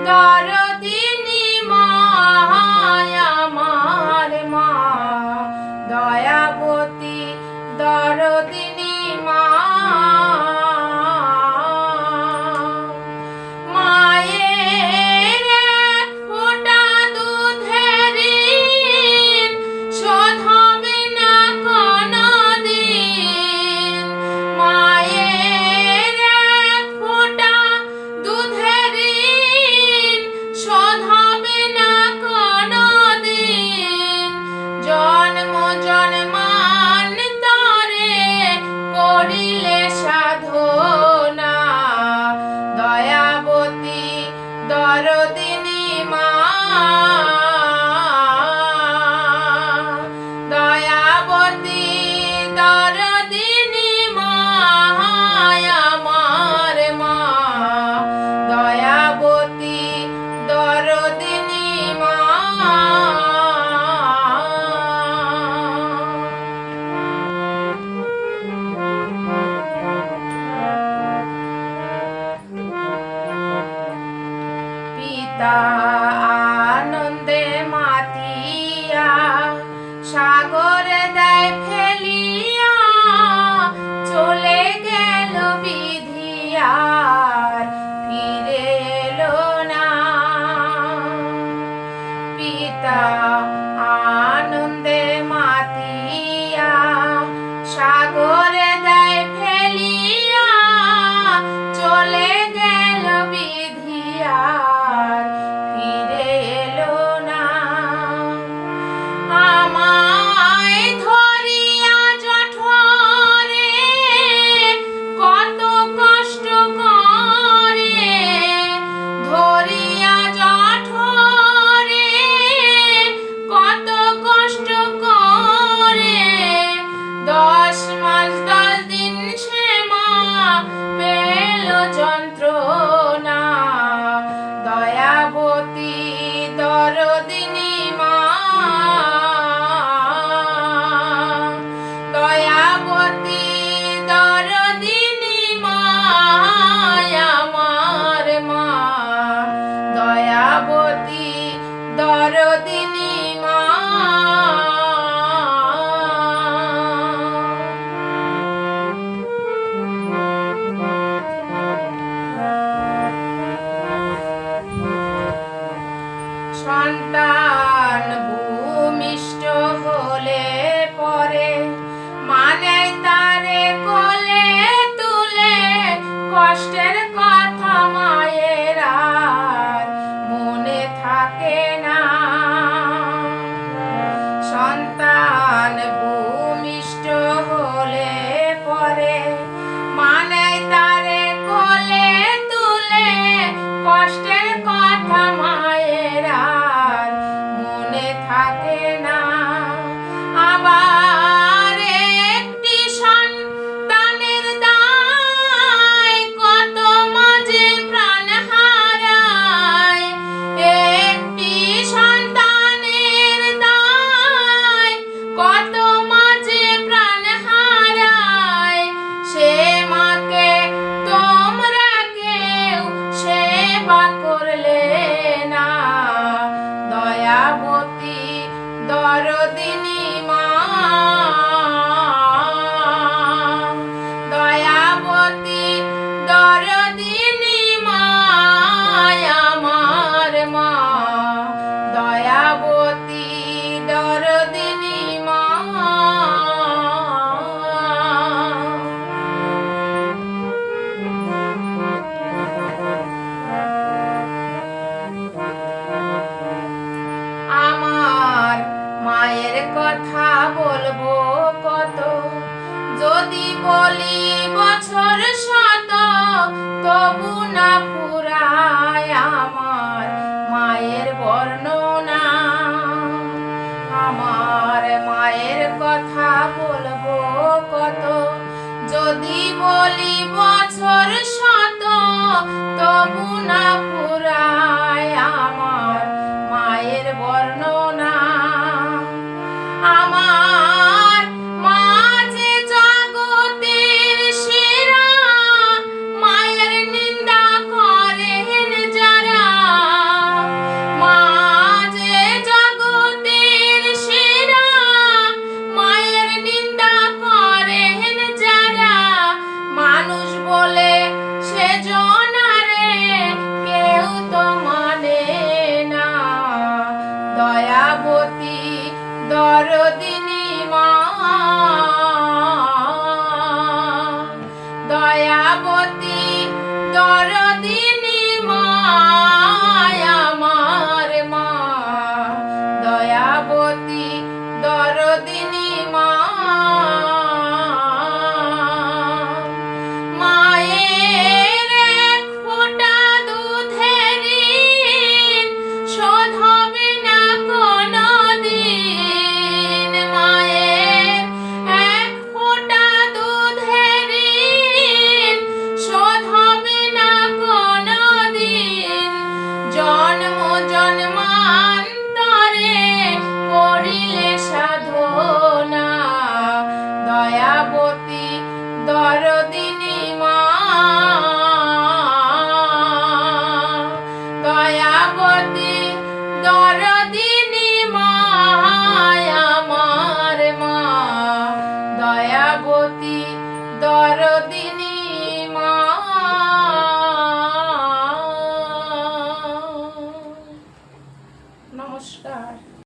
দরদিনী মা আমার মা, দয়াবতী দরদিনী মা। মায়ের এক ফোঁটা দুধের ঋণ শোধ হবে না কোনদিন। মায়ের এক ফোঁটা দুধের ঋণ শোধ হবে না কোনদিন। জন্ম জন্মান্তরে করিলে সাধনা, দয়াবতী দরদিনী মা। দয়াবতী দরদিনী মা আমার মা, দয়াবতী দরদিনী মা। পিতা আনন্দে মাতিয়া সাগরে দেয় ফেলিয়া, চলে গেল বিধিয়ার ফিরে এলো না। পিতা আনন্দে মাতিয়া সাগরে দেয় ফেলিয়া, চলে গেল বিধিয়ার ফিরে এলো না। আমায় ধরিয়া জঠরে কত কষ্ট করে, ধরিয়া জঠরে কত কষ্ট করে, 10 মাস 10 দিন সে মা পেল যন্ত্রণা। দয়াবতী দরদিনী মা, দয়াবতী দরদিনী মা আমার মা, দয়াবতী দরদিনী মা। সন্তান ভূমিষ্ঠ হলে পরে মানে তারে কোলে তুলে, কষ্টের কথা মায়ের আর মনে থাকে না। সন্তান ভূমিষ্ঠ হলে পরে মানে তারে কোলে তুলে, কষ্টের কথা মায়ের আর মনে থাকে না। আবার একটি সন্তানের দায় কত মাঝে প্রাণ হারায়, একটি সন্তানের দায় কত মাঝে প্রাণ হারায়। সে মাকে তোমরা কেউ সেবা করলে না, দয়াবতী দরদিনী মা। দয়াবতী দরদিনী মা আমার মা, দয়াবতী দরদিনী মা। আমার মায়ের কথা বলবো কত, যদি বলি বছর শত, তবু না ফুরায় আমার মায়ের বর্ণনা। আমার মায়ের কথা বলবো কত, যদি বলি বছর শত, তবু না ফুরায় আমার মায়ের বর্ণনা। আমার মা যে জগতের সেরা, মায়ের নিন্দা করেন যারা, দয়াবতী দরদিনী মা, আমার মা দয়াবতী দরদিনী মা। নমস্কার।